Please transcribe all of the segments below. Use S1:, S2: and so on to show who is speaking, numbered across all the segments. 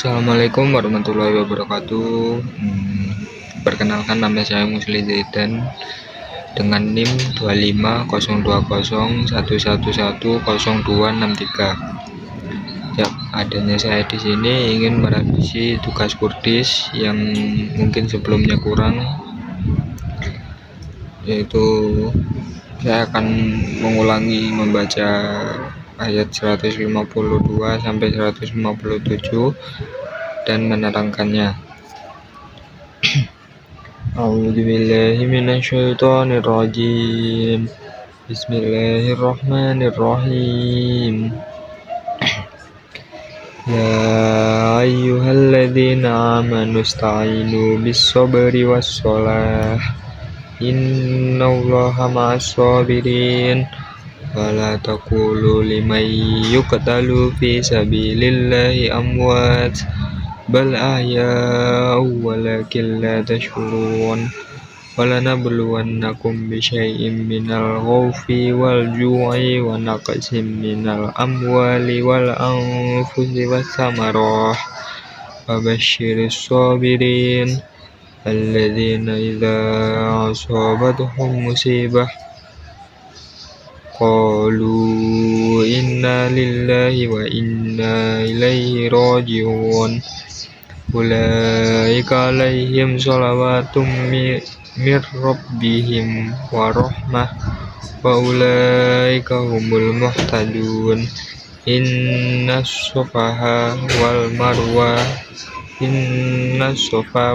S1: Assalamualaikum warahmatullahi wabarakatuh. Perkenalkan, nama saya Musli Zaidan dengan NIM 250201111023. Ya, adanya saya di sini ingin merevisi tugas Kurdis yang mungkin sebelumnya kurang, yaitu saya akan mengulangi membaca ayat 152 sampai 157 dan menerangkannya. A'udzubillahi minasyaitonirrajim. Bismillahirrahmanirrahim. Ya ayyuhalladzina amanu ista'inu bis-sabri was-shalah. Innallaha ma'as-sabirin. Wala taqulu liman yuqtalu fi sabilillahi amwat bal ahya'u walakin la tashkurun. Walanabluwannakum bisyai'im minal khawfi wal ju'i wa naqsin minal amwali wal anfusi was samarah wa basyiris sabirin alladzina idza asabatuhum musibah qalu inna lillahi wa inna ilaihi raji'un. Ulaika alaihim shalawatum mir rabbihim wa rahmah wa ulaika humul muhtadun. Innas safa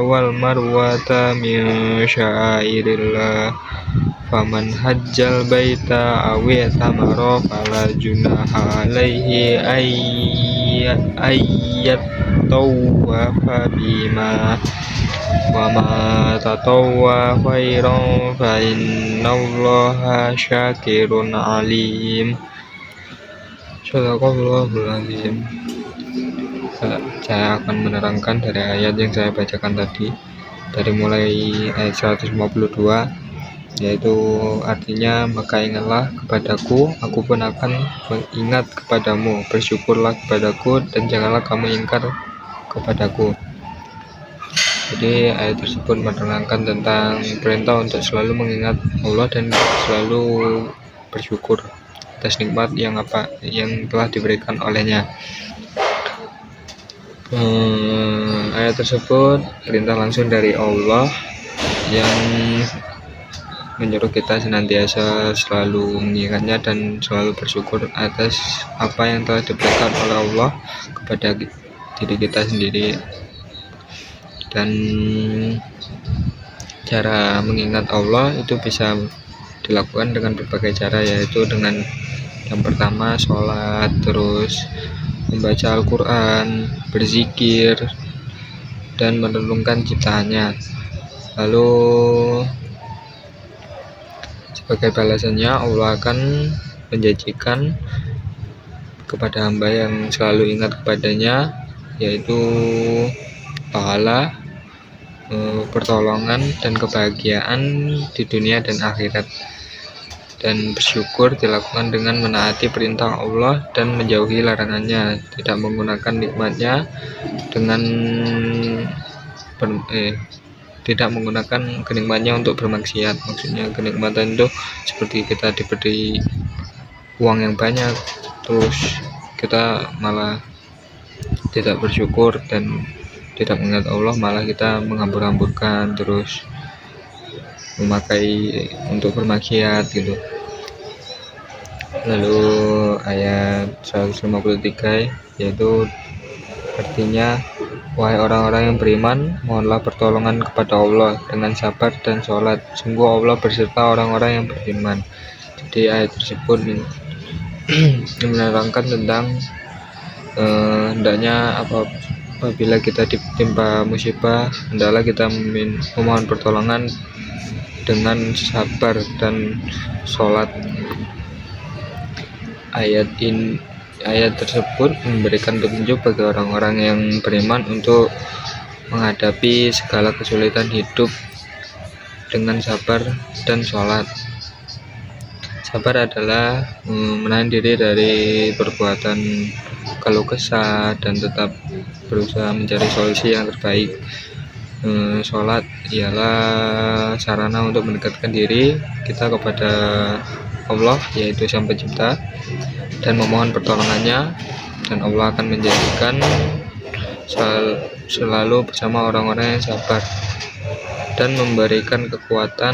S1: wal marwata min syairillah faman hajjal baita awi tamara fala junaha alaihi ayyat tawwafa bima wa ma tatawwa khairan fa innallaha syakirun alim. Shadaqallahul azim. Saya akan menerangkan dari ayat yang saya bacakan tadi, dari mulai ayat 152, yaitu artinya, maka ingatlah kepadaku, aku pun akan mengingat kepadamu, bersyukurlah kepadaku dan janganlah kamu ingkar kepadaku. Jadi ayat tersebut menerangkan tentang perintah untuk selalu mengingat Allah dan selalu bersyukur atas nikmat yang telah diberikan olehnya. Ayat tersebut perintah langsung dari Allah yang menyuruh kita senantiasa selalu mengingatnya dan selalu bersyukur atas apa yang telah diberikan oleh Allah kepada diri kita sendiri. Dan cara mengingat Allah itu bisa dilakukan dengan berbagai cara, yaitu dengan yang pertama sholat, terus membaca Al-Quran, berzikir, dan merenungkan ciptaannya. Lalu sebagai balasannya Allah akan menjanjikan kepada hamba yang selalu ingat kepadanya, yaitu pahala, pertolongan, dan kebahagiaan di dunia dan akhirat. Dan bersyukur dilakukan dengan menaati perintah Allah dan menjauhi larangannya, tidak menggunakan nikmatnya dengan tidak menggunakan kenikmatnya untuk bermaksiat. Maksudnya kenikmatan itu seperti kita diberi uang yang banyak, terus kita malah tidak bersyukur dan tidak mengingat Allah, malah kita menghambur-hamburkan, terus memakai untuk bermaksiat gitu. Lalu ayat 153, yaitu artinya, wahai orang-orang yang beriman, mohonlah pertolongan kepada Allah dengan sabar dan sholat, sungguh Allah berserta orang-orang yang beriman. Jadi ayat tersebut menerangkan tentang hendaknya apabila kita ditimpa musibah, hendaklah kita memohon pertolongan dengan sabar dan sholat. Ayat tersebut memberikan petunjuk bagi orang-orang yang beriman untuk menghadapi segala kesulitan hidup dengan sabar dan sholat. Sabar adalah menahan diri dari perbuatan keluh kesah dan tetap berusaha mencari solusi yang terbaik. Sholat ialah sarana untuk mendekatkan diri kita kepada Allah, yaitu Sang Pencipta, dan memohon pertolongannya, dan Allah akan menjadikan selalu bersama orang-orang yang sabar dan memberikan kekuatan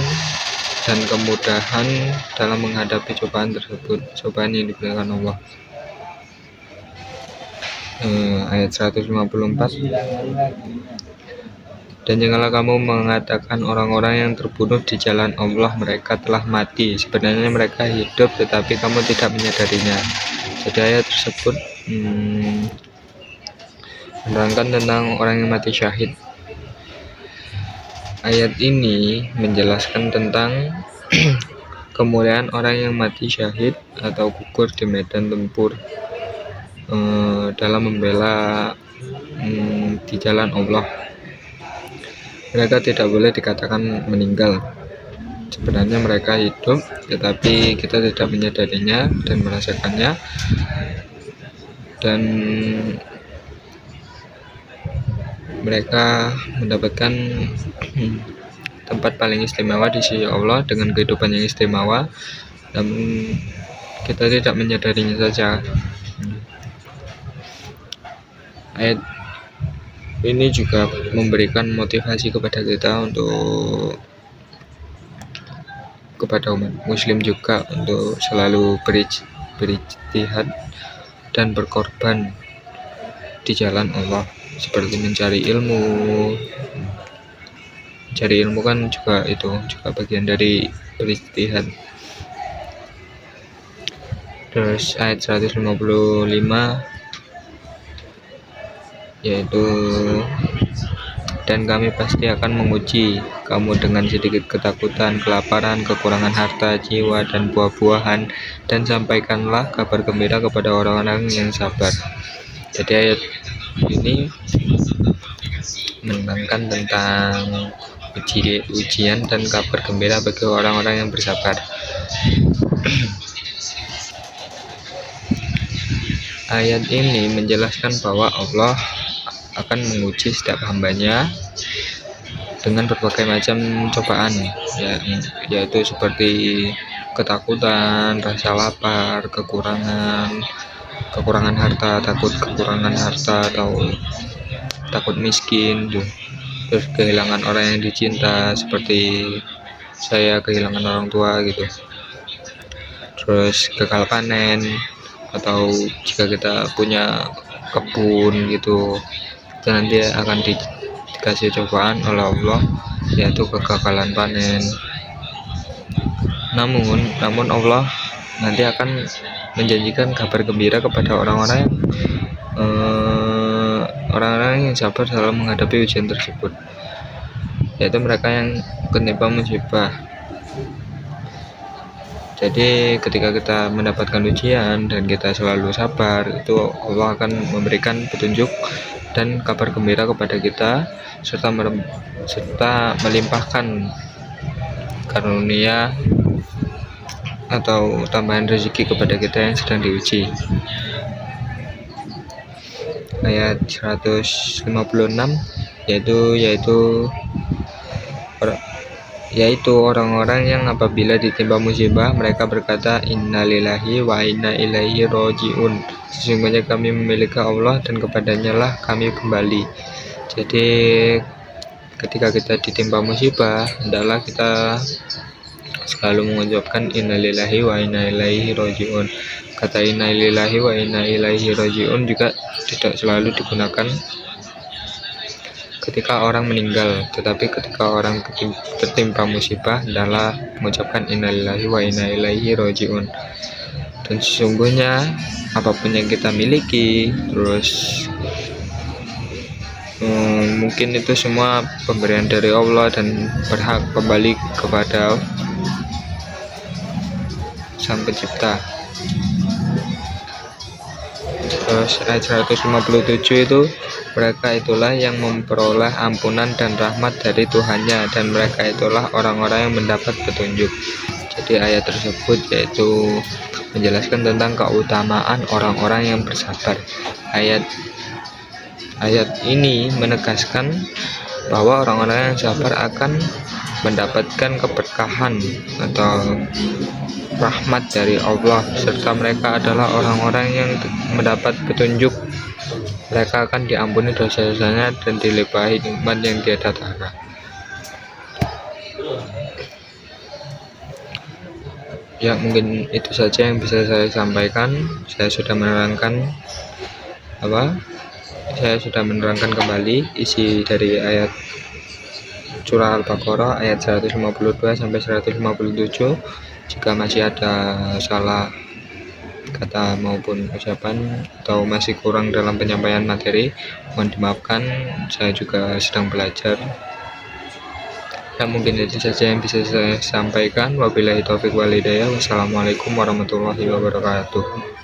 S1: dan kemudahan dalam menghadapi cobaan tersebut, cobaan yang diberikan Allah. Ayat 154. Dan janganlah kamu mengatakan orang-orang yang terbunuh di jalan Allah mereka telah mati, sebenarnya mereka hidup tetapi kamu tidak menyadarinya. Jadi ayat tersebut menerangkan tentang orang yang mati syahid. Ayat ini menjelaskan tentang kemuliaan orang yang mati syahid atau gugur di medan tempur dalam membela di jalan Allah. Mereka tidak boleh dikatakan meninggal, sebenarnya mereka hidup tetapi kita tidak menyadarinya dan merasakannya, dan mereka mendapatkan tempat paling istimewa di sisi Allah dengan kehidupan yang istimewa, namun kita tidak menyadarinya saja. Ayat ini juga memberikan motivasi kepada kita kepada umat muslim juga untuk selalu berijtihad dan berkorban di jalan Allah, seperti mencari ilmu. Mencari ilmu kan juga bagian dari berijtihad. Terus ayat 155, yaitu dan kami pasti akan menguji kamu dengan sedikit ketakutan, kelaparan, kekurangan harta, jiwa, dan buah-buahan, dan sampaikanlah kabar gembira kepada orang-orang yang sabar. Jadi ayat ini menerangkan tentang ujian dan kabar gembira bagi orang-orang yang bersabar. Ayat ini menjelaskan bahwa Allah akan menguji setiap hambanya dengan berbagai macam cobaan, yaitu seperti ketakutan, rasa lapar, kekurangan harta, kekurangan harta atau takut miskin, terus kehilangan orang yang dicinta, seperti saya kehilangan orang tua gitu, terus gagal panen, atau jika kita punya kebun gitu, nanti akan dikasih cobaan oleh Allah, yaitu kegagalan panen. Namun Allah nanti akan menjanjikan kabar gembira kepada orang-orang yang sabar dalam menghadapi ujian tersebut, yaitu mereka yang ketimpa musibah. Jadi ketika kita mendapatkan ujian dan kita selalu sabar, itu Allah akan memberikan petunjuk dan kabar gembira kepada kita, serta melimpahkan karunia atau tambahan rezeki kepada kita yang sedang diuji. Ayat 156, yaitu orang-orang yang apabila ditimpa musibah mereka berkata innalillahi wa inna ilaihi rajiun, sesungguhnya kami memiliki Allah dan kepadanya lah kami kembali. Jadi ketika kita ditimpa musibah, hendaklah kita selalu mengucapkan innalillahi wa inna ilaihi rajiun. Kata innalillahi wa inna ilaihi rajiun juga tidak selalu digunakan ketika orang meninggal, tetapi ketika orang tertimpa musibah adalah mengucapkan innalillahi wa inna ilaihi rajiun. Dan sesungguhnya apapun yang kita miliki, terus mungkin itu semua pemberian dari Allah dan berhak kembali kepada Sang Pencipta. Terus ayat 157 itu, mereka itulah yang memperoleh ampunan dan rahmat dari Tuhannya, dan mereka itulah orang-orang yang mendapat petunjuk. Jadi ayat tersebut yaitu menjelaskan tentang keutamaan orang-orang yang bersabar. Ayat Ayat ini menegaskan bahwa orang-orang yang sabar akan mendapatkan keberkahan atau rahmat dari Allah, serta mereka adalah orang-orang yang mendapat petunjuk. Mereka akan diampuni dosa-dosanya dan dilimpahi nikmat yang tiada tara. Ya, mungkin itu saja yang bisa saya sampaikan. Saya sudah menerangkan kembali isi dari ayat surah Al-Baqarah ayat 152 sampai 157. Jika masih ada salah kata maupun ucapan atau masih kurang dalam penyampaian materi, mohon dimaafkan, saya juga sedang belajar. Ya, mungkin itu saja yang bisa saya sampaikan. Wabillahi taufiq wal hidayah. Wassalamualaikum warahmatullahi wabarakatuh.